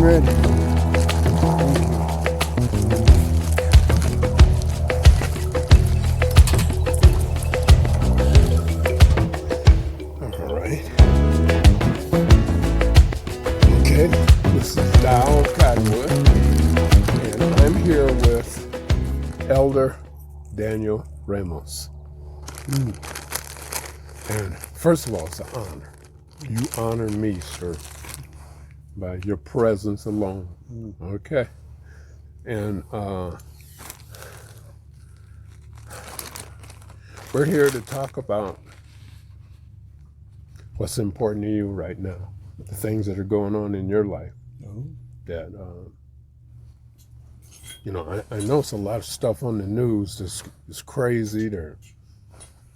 and ready. All right. Okay, this is Dow Cottonwood, and I'm here with Elder Daniel Ramos. And first of all, it's an honor. You honor me, sir, by your presence alone. Okay. And we're here to talk about what's important to you right now, the things that are going on in your life. That, I know it's a lot of stuff on the news that's crazy. They're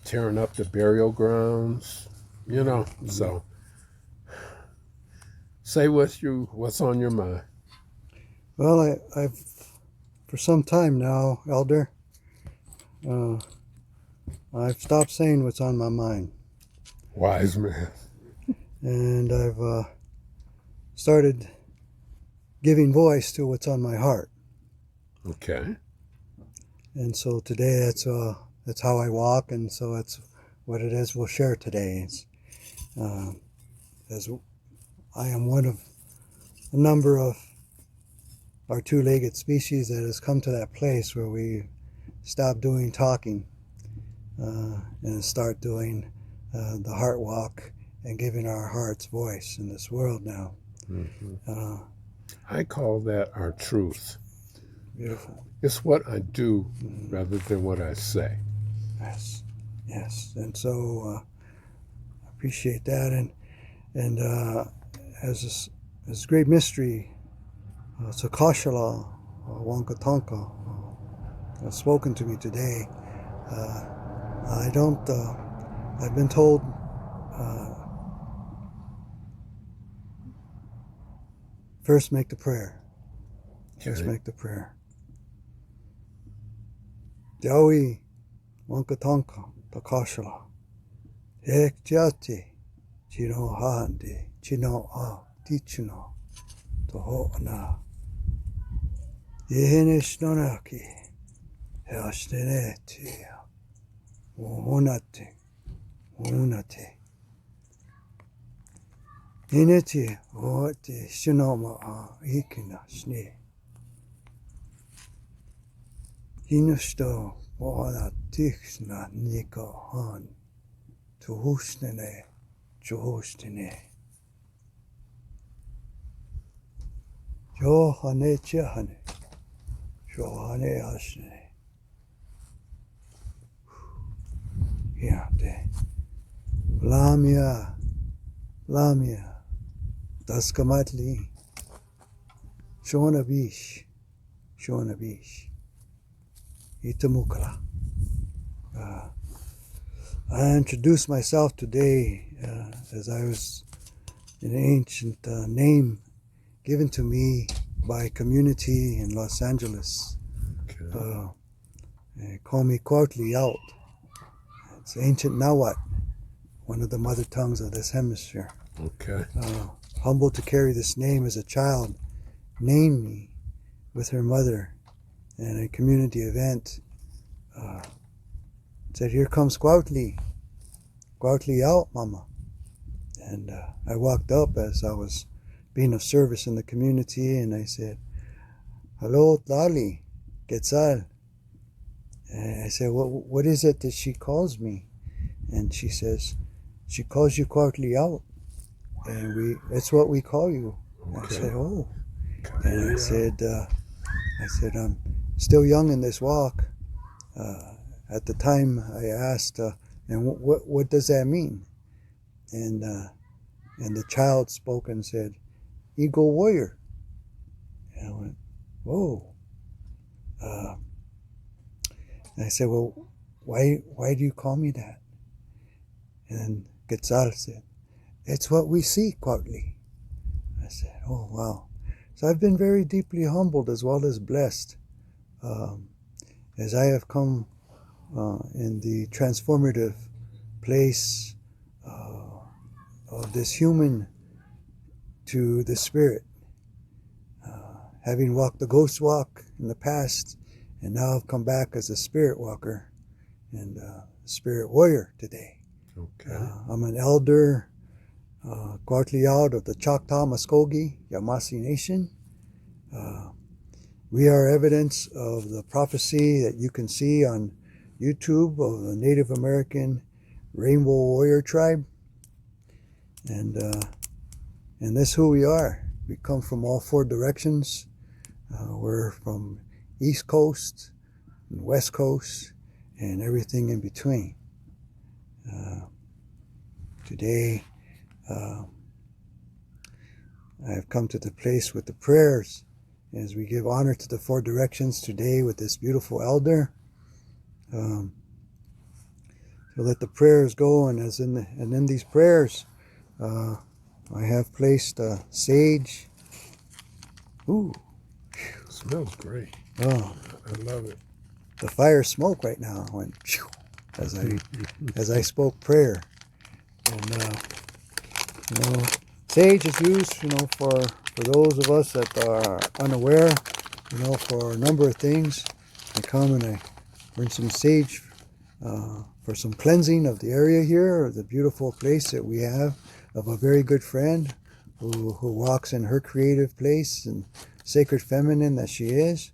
tearing up the burial grounds, so say what's on your mind. Well, I've for some time now, Elder, I've stopped saying what's on my mind. Wise man. And I've started giving voice to what's on my heart. Okay. And so today that's how I walk, and so that's what it is we'll share today. As I am one of a number of our two-legged species that has come to that place where we stop doing talking and start doing the heart walk and giving our hearts voice in this world now. Mm-hmm. I call that our truth. Beautiful. It's what I do rather than what I say. Yes. And so I appreciate that. And as this great mystery, Sakashala, Wankatonka, has spoken to me today, I've been told first make the prayer. First make the prayer. Jawi Wankatonka Takashala Ek Jati Chino Handi Chino A Tichino Tohona Yehinishnonaki Hashteneti Unati Ineti Oti Shinoma Ikina Shni Hinusto Wada Tixna Nika Han Tuhusnene Johostine Johane Chehane Johane Hashne Yate Lamia Daskamatli Shonabish Itamukra. I introduced myself today as I was an ancient name given to me by a community in Los Angeles. Okay. They call me Kwautli out. It's ancient Nahuatl, one of the mother tongues of this hemisphere. Okay. Humbled to carry this name as a child, named me with her mother in a community event. Said, "Here comes Kwautli out, Mama." And I walked up as I was being of service in the community, and I said, "Hello, Tlali, Quetzal." And I said, what is it that she calls me? And she says, "She calls you Kwautli out, and that's what we call you." Okay. I said, "Oh." And I said, "I'm still young in this walk." At the time, I asked, "And what does that mean?" And the child spoke and said, "Eagle warrior." And I went, "Whoa." And I said, "Well, why do you call me that?" And then Quetzal said, "It's what we see, Kwautli." I said, "Oh, wow." So I've been very deeply humbled as well as blessed as I have come in the transformative place of this human to the spirit. having walked the ghost walk in the past, and now I've come back as a spirit walker and spirit warrior today. Okay. I'm an elder, Kwartli out of the Choctaw Muskogee Yamasee Nation. We are evidence of the prophecy that you can see on YouTube of the Native American Rainbow Warrior Tribe. And this is who we are. We come from all four directions. We're from East Coast and West Coast and everything in between. Today, I have come to the place with the prayers as we give honor to the four directions today with this beautiful elder. So let the prayers go, and in these prayers, I have placed sage. Ooh, Smells great. oh, I love it. the fire smoke right now went as I spoke prayer, and sage is used, for those of us that are unaware, for a number of things. I come and I bring some sage for some cleansing of the area here, or the beautiful place that we have of a very good friend who walks in her creative place and sacred feminine that she is.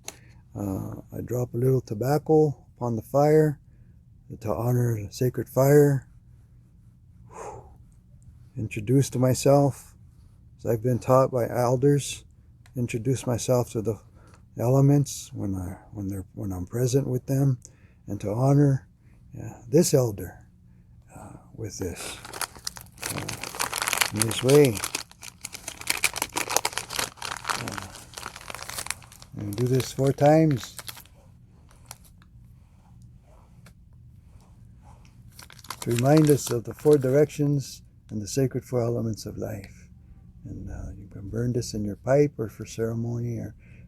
I drop a little tobacco upon the fire to honor the sacred fire. Introduce to myself, as I've been taught by elders, introduce myself to the elements when I'm present with them, and to honor this elder with this in this way. And do this 4 times. To remind us of the 4 directions and the sacred 4 elements of life. And you can burn this in your pipe or for ceremony,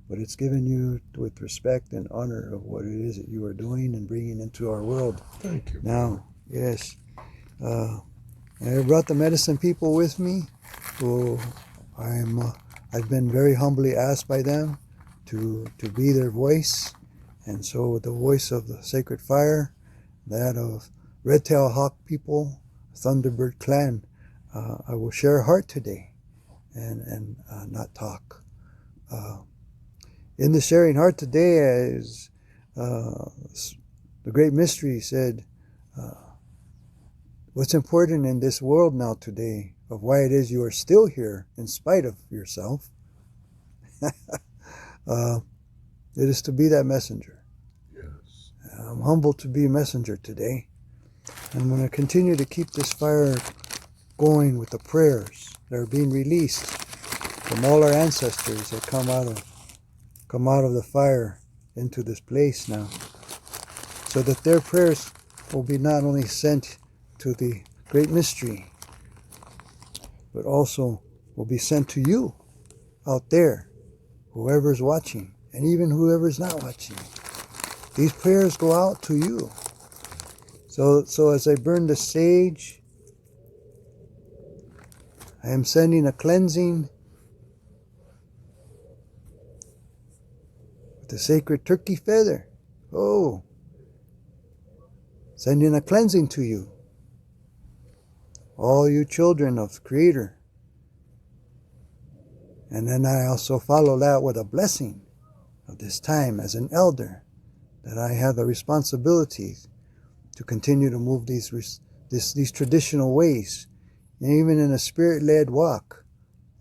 but it's given you with respect and honor of what it is that you are doing and bringing into our world. Thank you. Now, yes. I brought the medicine people with me, who I've been very humbly asked by them to be their voice. And so with the voice of the sacred fire, that of Red Tail Hawk people, Thunderbird clan, I will share heart today and not talk. In the sharing heart today, as the great mystery said, what's important in this world now today, of why it is you are still here in spite of yourself, it is to be that messenger. Yes. I'm humbled to be a messenger today. I'm going to continue to keep this fire going with the prayers that are being released from all our ancestors that come out of the fire into this place now, so that their prayers will be not only sent to the great mystery, but also will be sent to you out there, whoever's watching, and even whoever's not watching. These prayers go out to you. So as I burn the sage, I am sending a cleansing with the sacred turkey feather. Oh, sending a cleansing to you, all you children of the Creator. And then I also follow that with a blessing of this time as an elder, that I have the responsibility to continue to move these traditional ways, and even in a spirit-led walk,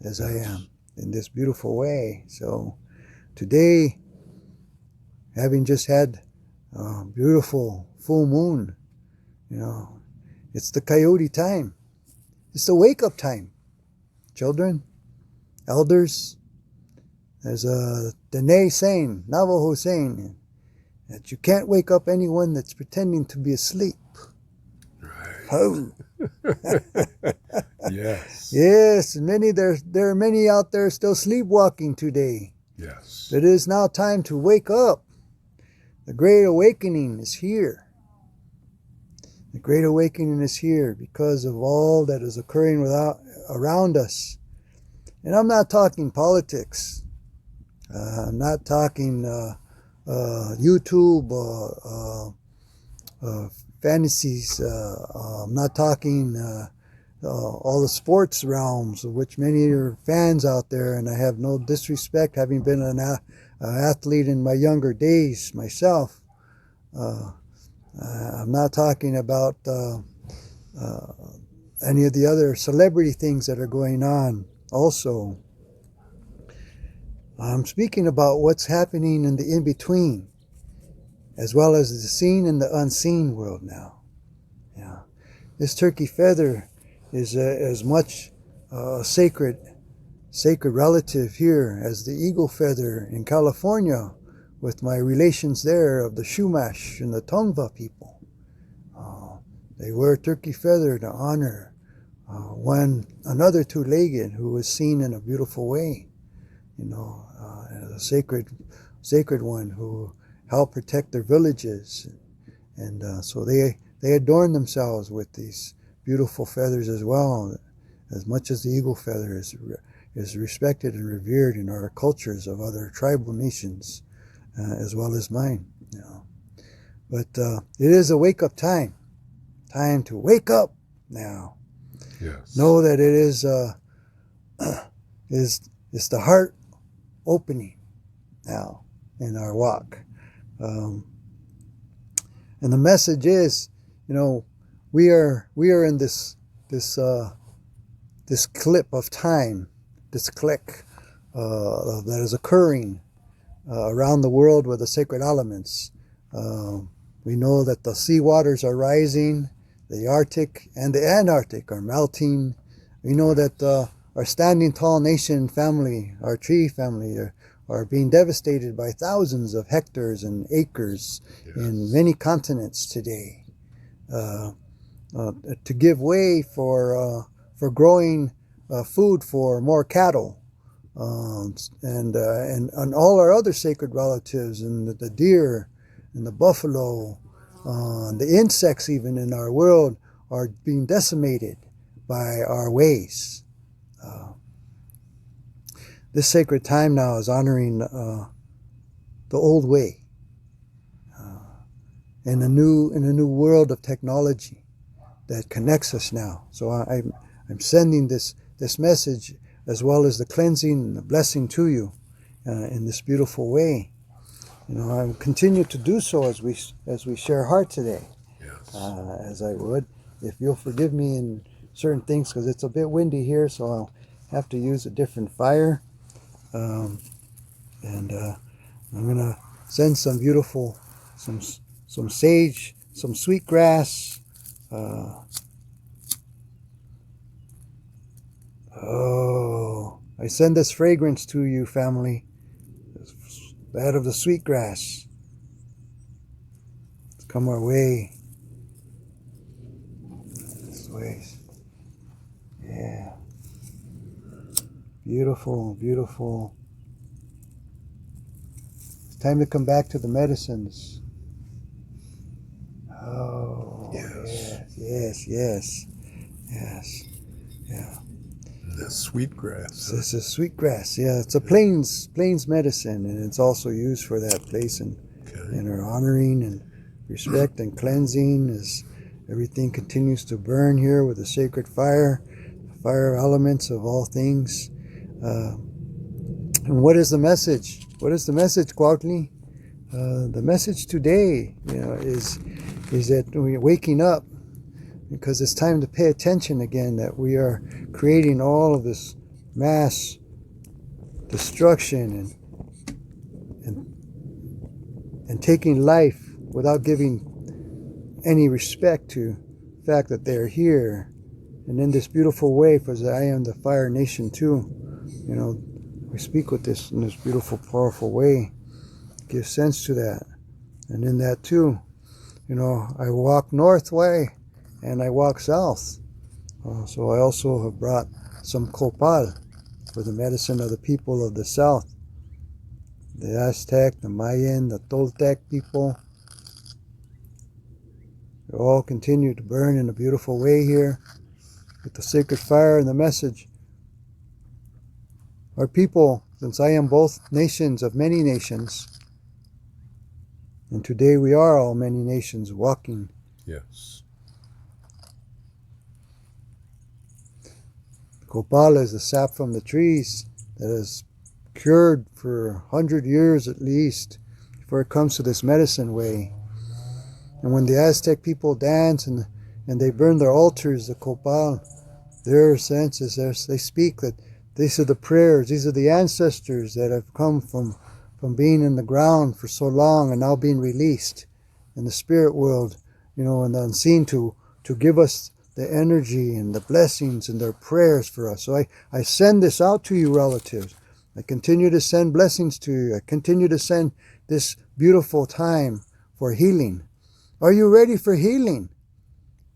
as I am in this beautiful way. So today, having just had a beautiful full moon, it's the coyote time. It's the wake-up time. Children, elders, there's a Dene saying, Navajo saying, that you can't wake up anyone that's pretending to be asleep. Right. Oh. Yes. Yes, there are many out there still sleepwalking today. Yes. It is now time to wake up. The Great Awakening is here. The Great Awakening is here because of all that is occurring around us. And I'm not talking politics. I'm not talking YouTube fantasies. I'm not talking all the sports realms, of which many are fans out there, and I have no disrespect, having been an athlete in my younger days myself. I'm not talking about any of the other celebrity things that are going on also. I'm speaking about what's happening in the in-between, as well as the seen and the unseen world now. Yeah. This turkey feather is as much sacred relative here as the eagle feather in California, with my relations there of the Chumash and the Tongva people. They wear turkey feather to honor another two-legged who was seen in a beautiful way, as a sacred one who helped protect their villages, and so they adorn themselves with these beautiful feathers as well, as much as the eagle feather is respected and revered in our cultures of other tribal nations, as well as mine. But it is a wake-up time. Time to wake up now. Yes. Know that it is the heart opening now in our walk. And the message is, we are in this clip of time, this click that is occurring around the world with the sacred elements. We know that the sea waters are rising, the Arctic and the Antarctic are melting. We know that our standing tall nation family, our tree family, are being devastated by thousands of hectares and acres in many continents today, to give way for growing food for more cattle, and all our other sacred relatives, and the deer and the buffalo, the insects even in our world are being decimated by our ways. This sacred time now is honoring the old way, in a new world of technology that connects us now. So I'm sending this message, as well as the cleansing and the blessing to you in this beautiful way. I will continue to do so as we share heart today. Yes. As I would, if you'll forgive me in certain things, because it's a bit windy here, so I'll have to use a different fire. And I'm gonna send some beautiful, some sage, some sweet grass. I send this fragrance to you, family. That of the sweet grass. It's come our way. This way. Yeah. Beautiful, beautiful. It's time to come back to the medicines. Oh, yes. Yeah. The sweet grass. This is sweet grass. Yeah, it's a plains medicine, and it's also used for that place, and our honoring and respect and cleansing as everything continues to burn here with the sacred fire elements of all things. And what is the message? What is the message, Cuautli? The message today, is that we're waking up, because it's time to pay attention again, that we are creating all of this mass destruction and taking life without giving any respect to the fact that they're here. And in this beautiful way, because I am the Fire Nation too, we speak with this in this beautiful, powerful way. Give sense to that. And in that too, I walk north way and I walk south. So I also have brought some copal for the medicine of the people of the south. The Aztec, the Mayan, the Toltec people. They all continue to burn in a beautiful way here with the sacred fire and the message. Our people since I am both nations of many nations, and today we are all many nations walking. Yes. Copal is the sap from the trees that is cured for 100 years at least before it comes to this medicine way. And when the Aztec people dance and they burn their altars, the copal, their sense is they speak that these are the prayers, these are the ancestors that have come from being in the ground for so long and now being released in the spirit world, in the unseen to give us the energy and the blessings and their prayers for us. So I send this out to you, relatives. I continue to send blessings to you. I continue to send this beautiful time for healing. Are you ready for healing?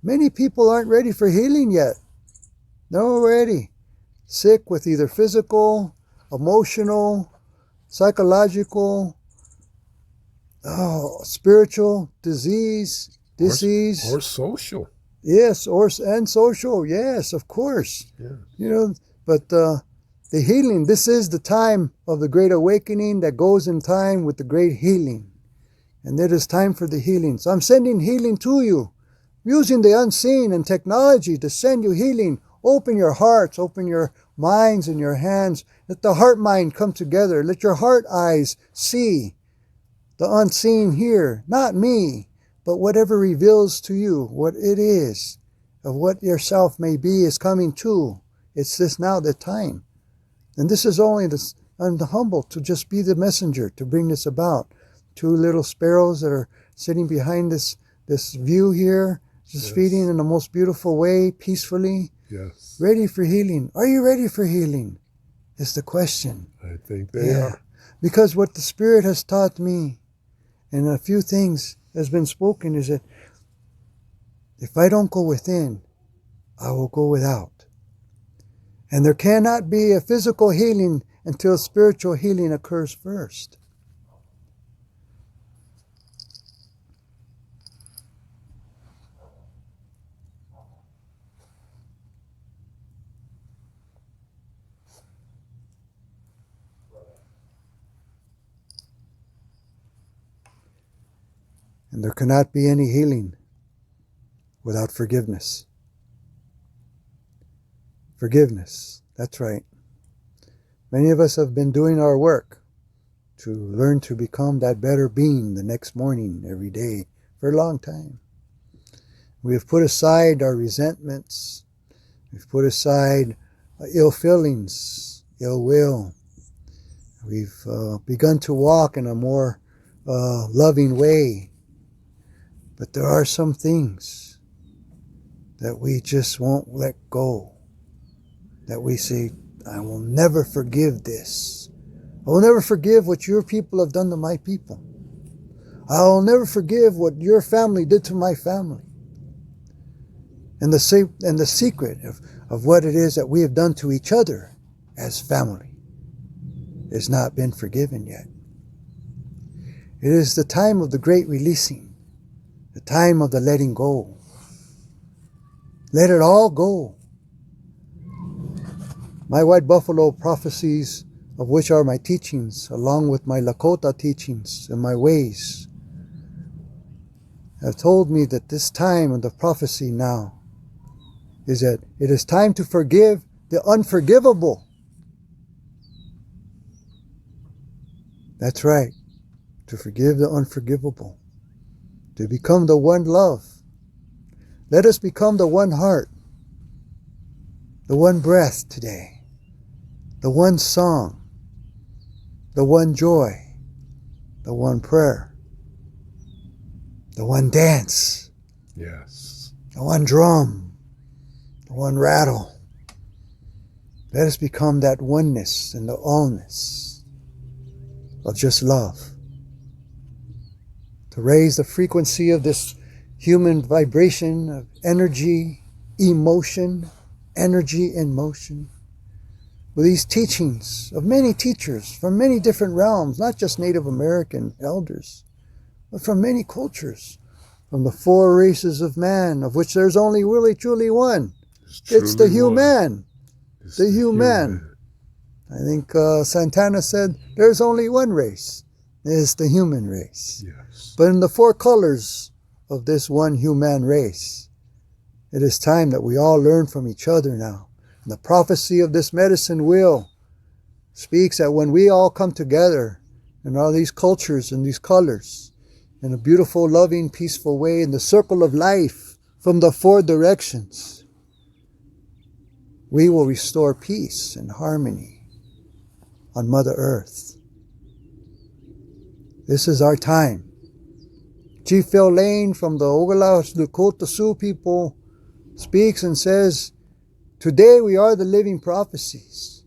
Many people aren't ready for healing yet. They're already sick with either physical, emotional, psychological, spiritual disease. Or social. Yes, and social. Yes, of course. Yeah. But the healing, this is the time of the great awakening that goes in time with the great healing. And it is time for the healing. So I'm sending healing to you, using the unseen and technology to send you healing. Open your hearts, open your minds and your hands. Let the heart-mind come together. Let your heart eyes see the unseen here. Not me, but whatever reveals to you what it is, of what yourself may be is coming to. It's this now the time. And this is only this. I'm humble to just be the messenger to bring this about. 2 little sparrows that are sitting behind this view here, just feeding in the most beautiful way, peacefully. Yes. Ready for healing. Are you ready for healing? Is the question. I think they are. Because what the Spirit has taught me, and a few things has been spoken, is that if I don't go within, I will go without. And there cannot be a physical healing until spiritual healing occurs first. And there cannot be any healing without forgiveness. Forgiveness, that's right. Many of us have been doing our work to learn to become that better being the next morning, every day, for a long time. We have put aside our resentments. We've put aside ill feelings, ill will. We've begun to walk in a more loving way. But there are some things that we just won't let go. That we say, I will never forgive this. I will never forgive what your people have done to my people. I will never forgive what your family did to my family. And the secret of what it is that we have done to each other as family has not been forgiven yet. It is the time of the great releasing. The time of the letting go. Let it all go. My White Buffalo prophecies, of which are my teachings, along with my Lakota teachings and my ways, have told me that this time of the prophecy now is that it is time to forgive the unforgivable. That's right, to forgive the unforgivable. To become the one love. Let us become the one heart, the one breath today, the one song, the one joy, the one prayer, the one dance, Yes. the one drum, the one rattle. Let us become that oneness and the allness of just love. To raise the frequency of this human vibration of energy, emotion, energy and motion. With these teachings of many teachers from many different realms, not just Native American elders, but from many cultures, from the 4 races of man, of which there's only really truly one. It's the human. The human. I think Santana said there's only one race. It's the human race. Yes. But in the four colors of this one human race, it is time that we all learn from each other now. And the prophecy of this medicine wheel speaks that when we all come together in all these cultures and these colors, in a beautiful, loving, peaceful way, in the circle of life from the four directions, we will restore peace and harmony on Mother Earth. This is our time. Chief Phil Lane from the Oglala Lakota Sioux people speaks and says, today we are the living prophecies.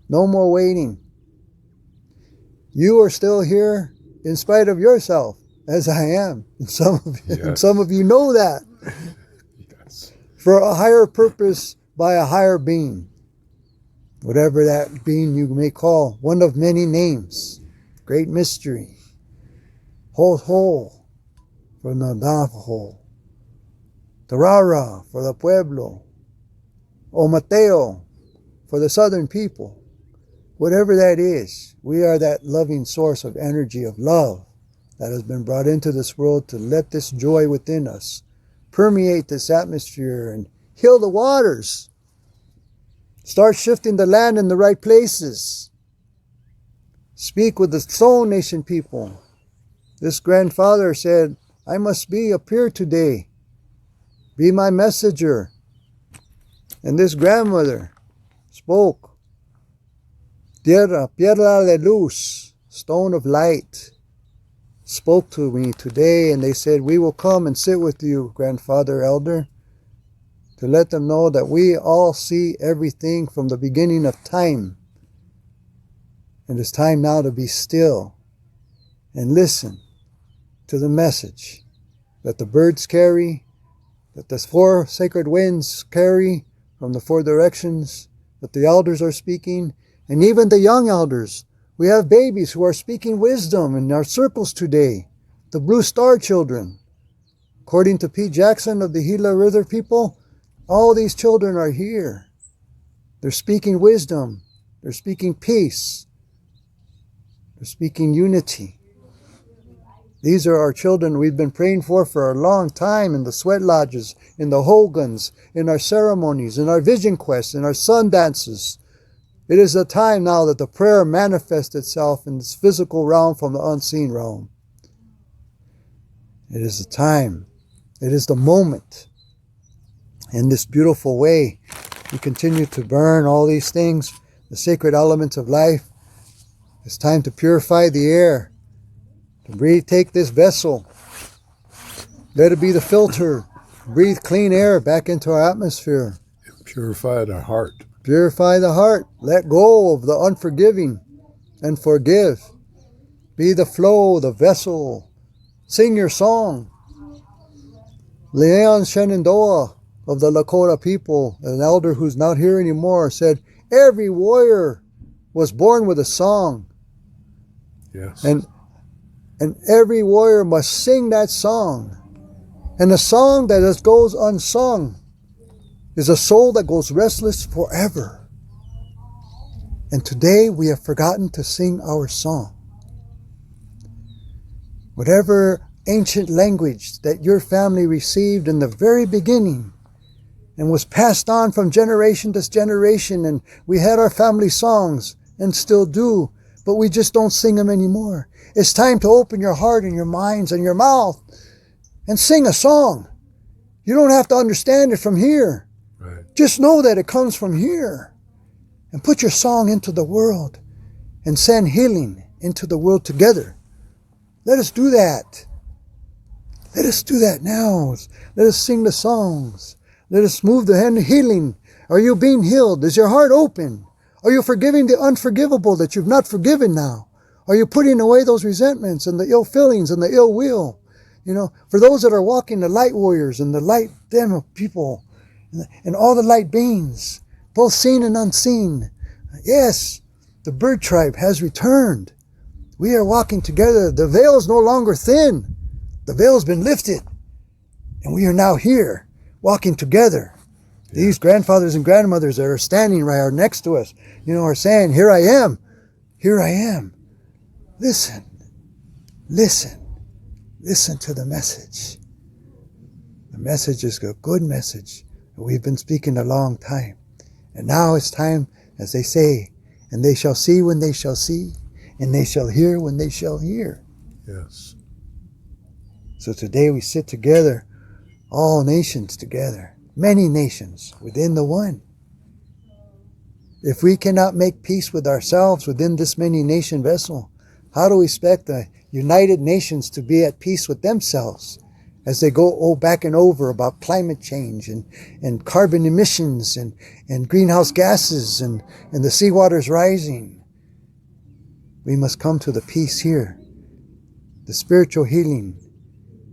No more waiting. You are still here in spite of yourself, as I am. And some of you know that. Yes. For a higher purpose by a higher being. Whatever that being you may call, one of many names. Great mystery. Ho for the Navajo. Tarara for the Pueblo. O Mateo for the Southern people. Whatever that is, we are that loving source of energy, of love that has been brought into this world to let this joy within us permeate this atmosphere and heal the waters. Start shifting the land in the right places. Speak with the Soul Nation people. This grandfather said, I must appear today. Be my messenger. And this grandmother spoke. Piedra de luz, stone of light, spoke to me today, and they said, we will come and sit with you, grandfather elder, to let them know that we all see everything from the beginning of time. And it's time now to be still and listen to the message that the birds carry, that the four sacred winds carry from the four directions, that the elders are speaking, and even the young elders. We have babies who are speaking wisdom in our circles today. The Blue Star children. According to Pete Jackson of the Gila River people, all these children are here. They're speaking wisdom. They're speaking peace. They're speaking unity. These are our children we've been praying for a long time in the sweat lodges, in the Hogans, in our ceremonies, in our vision quests, in our sun dances. It is the time now that the prayer manifests itself in this physical realm from the unseen realm. It is the time. It is the moment. In this beautiful way, we continue to burn all these things, the sacred elements of life. It's time to purify the air. To breathe, take this vessel. Let it be the filter. Breathe clean air back into our atmosphere. Purify the heart. Purify the heart. Let go of the unforgiving and forgive. Be the flow, the vessel. Sing your song. Leon Shenandoah of the Lakota people, an elder who's not here anymore, said, every warrior was born with a song. Yes. And every warrior must sing that song. And a song that just goes unsung is a soul that goes restless forever. And today we have forgotten to sing our song. Whatever ancient language that your family received in the very beginning and was passed on from generation to generation, and we had our family songs and still do, but we just don't sing them anymore. It's time to open your heart and your minds and your mouth and sing a song. You don't have to understand it from here. Right. Just know that it comes from here. And put your song into the world and send healing into the world together. Let us do that. Let us do that now. Let us sing the songs. Let us move the hand of healing. Are you being healed? Is your heart open? Are you forgiving the unforgivable that you've not forgiven now? Are you putting away those resentments and the ill feelings and the ill will? You know, for those that are walking, the light warriors and the light them people and all the light beings, both seen and unseen. Yes, the bird tribe has returned. We are walking together. The veil is no longer thin. The veil has been lifted. And we are now here, walking together These grandfathers and grandmothers that are standing right next to us, are saying, here I am. Here I am. Listen. Listen. Listen to the message. The message is a good message. We've been speaking a long time. And now it's time, as they say, and they shall see when they shall see, and they shall hear when they shall hear. Yes. So today we sit together, all nations together, many nations within the one. If we cannot make peace with ourselves within this many nation vessel, how do we expect the United Nations to be at peace with themselves as they go back and over about climate change and carbon emissions and greenhouse gases and the seawaters rising? We must come to the peace here, the spiritual healing,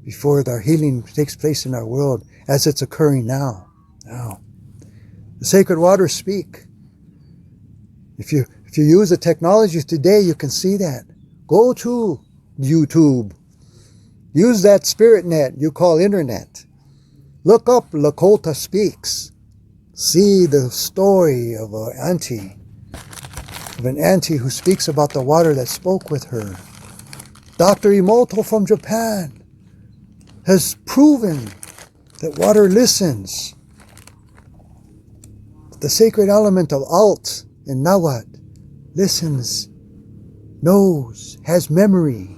before our healing takes place in our world as it's occurring now. Now, the sacred waters speak. If you use the technology today, you can see that. Go to YouTube. Use that spirit net you call internet. Look up Lakota Speaks. See the story of an auntie who speaks about the water that spoke with her. Dr. Emoto from Japan has proven that water listens. The sacred element of Alt in Nahuatl listens, knows, has memory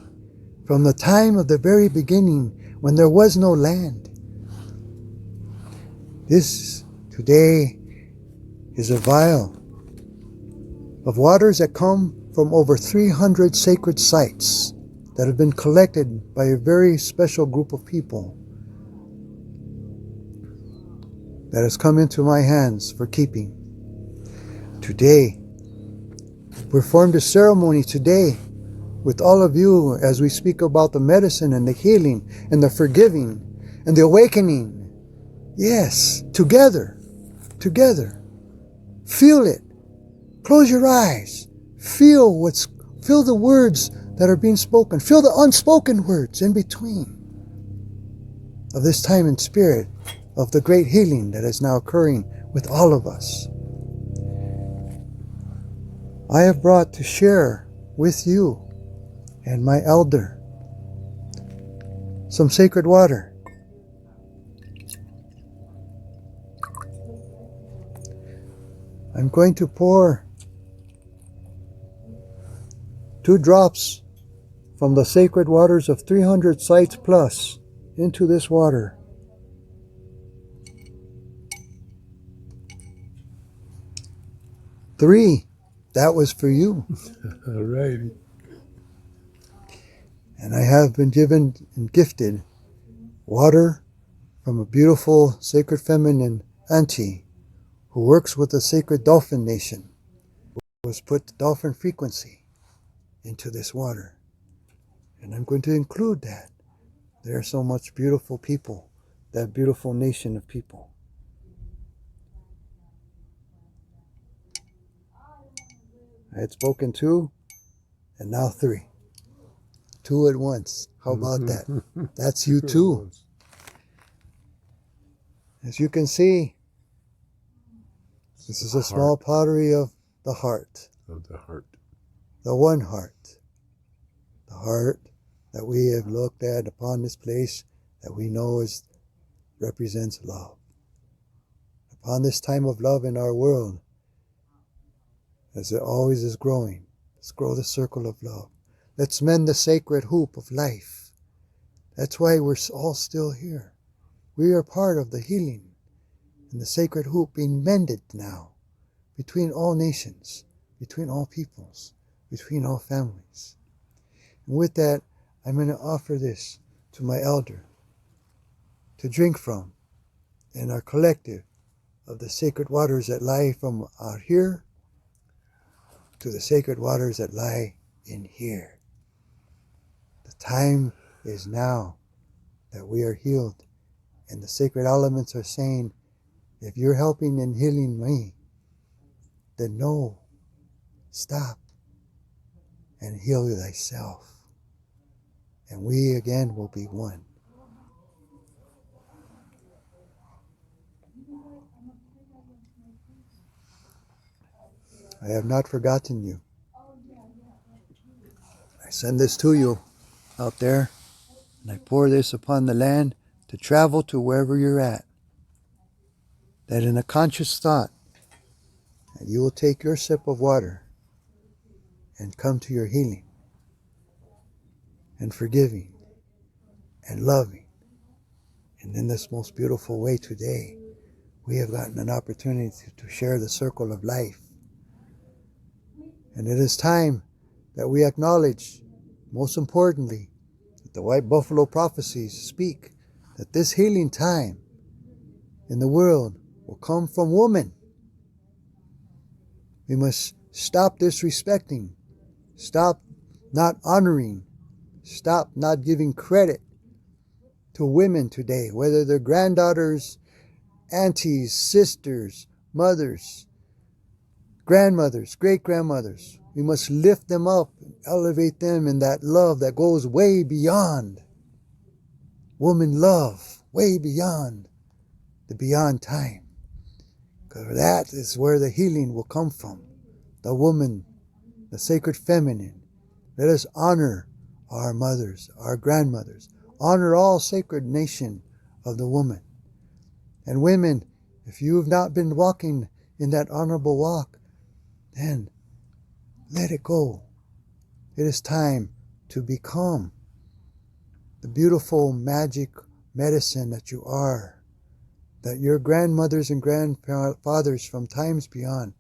from the time of the very beginning when there was no land. This today is a vial of waters that come from over 300 sacred sites that have been collected by a very special group of people that has come into my hands for keeping. Today, we formed a ceremony today with all of you as we speak about the medicine and the healing and the forgiving and the awakening. Yes, together. Feel it. Close your eyes. Feel the words that are being spoken. Feel the unspoken words in between of this time and spirit of the great healing that is now occurring with all of us. I have brought to share with you and my elder some sacred water. I'm going to pour 2 drops from the sacred waters of 300 sites plus into this water. Three, that was for you. All righty. And I have been given and gifted water from a beautiful sacred feminine auntie who works with the sacred dolphin nation, who has put the dolphin frequency into this water. And I'm going to include that. There are so much beautiful people, that beautiful nation of people. I had spoken 2, and now 3. 2 at once. How about that? That's you too. As you can see, this is a small pottery of the heart. Of the heart. The one heart. The heart that we have looked at upon this place that we know represents love. Upon this time of love in our world, as it always is growing, let's grow the circle of love. Let's mend the sacred hoop of life. That's why we're all still here. We are part of the healing and the sacred hoop being mended now between all nations, between all peoples, between all families. And with that, I'm going to offer this to my elder to drink from in our collective of the sacred waters that lie from out here to the sacred waters that lie in here. The time is now that we are healed, and the sacred elements are saying, if you're helping and healing me, then no, stop and heal thyself. And we again will be one. I have not forgotten you. I send this to you out there, and I pour this upon the land to travel to wherever you're at. That in a conscious thought, that you will take your sip of water and come to your healing and forgiving and loving. And in this most beautiful way today, we have gotten an opportunity to share the circle of life. And it is time that we acknowledge, most importantly, that the White Buffalo prophecies speak that this healing time in the world will come from woman. We must stop disrespecting, stop not honoring, stop not giving credit to women today, whether they're granddaughters, aunties, sisters, mothers, grandmothers, great-grandmothers. We must lift them up and elevate them in that love that goes way beyond woman love, way beyond the beyond time. Because that is where the healing will come from. The woman, the sacred feminine. Let us honor our mothers, our grandmothers. Honor all sacred nation of the woman. And women, if you have not been walking in that honorable walk, then let it go. It is time to become the beautiful magic medicine that you are, that your grandmothers and grandfathers from times beyond,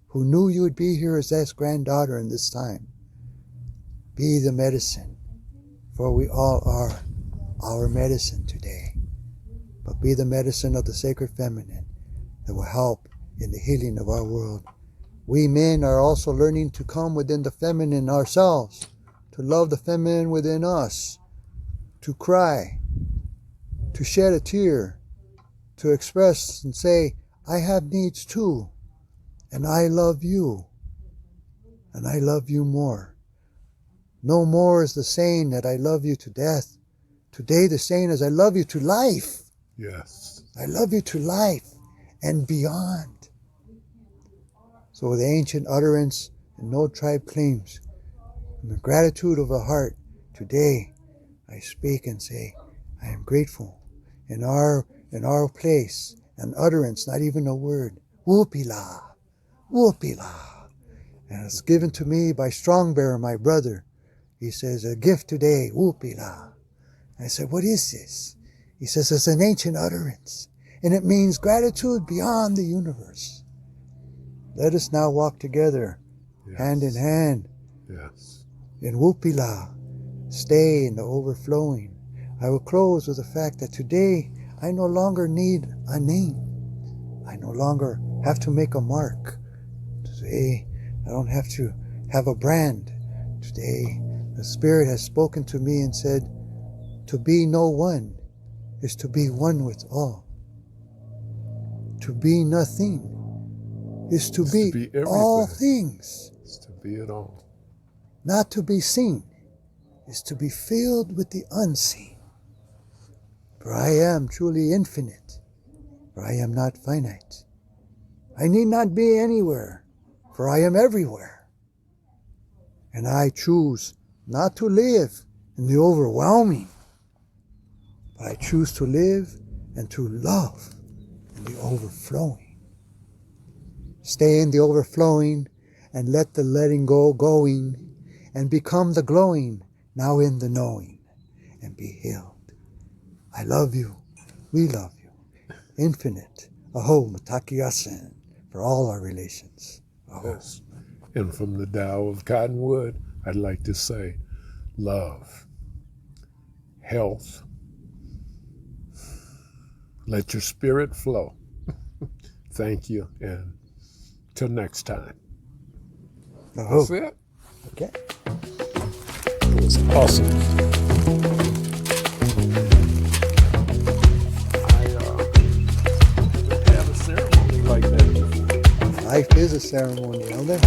who knew you would be here as that granddaughter in this time, be the medicine, for we all are our medicine today. But be the medicine of the sacred feminine that will help in the healing of our world. We men are also learning to come within the feminine ourselves, to love the feminine within us, to cry, to shed a tear, to express and say, I have needs too, and I love you, and I love you more. No more is the saying that I love you to death. Today the saying is I love you to life. Yes. I love you to life and beyond. So with the ancient utterance and no tribe claims, and the gratitude of the heart, today I speak and say, I am grateful. In our place, an utterance, not even a word, whoopila, whoopila. And it's given to me by Strongbear, my brother. He says, a gift today, whoopila. I said, what is this? He says, it's an ancient utterance, and it means gratitude beyond the universe. Let us now walk together, Yes. hand in hand, Yes. in whoopila. Stay in the overflowing. I will close with the fact that today I no longer need a name. I no longer have to make a mark. Today I don't have to have a brand. Today the Spirit has spoken to me and said, to be no one is to be one with all. To be nothing is to be everything. all things. It's to be it all. Not to be seen is to be filled with the unseen. For I am truly infinite, for I am not finite. I need not be anywhere, for I am everywhere. And I choose not to live in the overwhelming, but I choose to live and to love in the overflowing. Stay in the overflowing and let the letting go going and become the glowing now in the knowing and be healed. I love you. We love you. Infinite. Aho, Matakiyasen, for all our relations. Aho. Yes. And from the Tao of Cottonwood, I'd like to say love, health. Let your spirit flow. Thank you, and till next time. Aho. That's it. Okay. It was awesome. I haven't had a ceremony like that before. Life is a ceremony, Elder.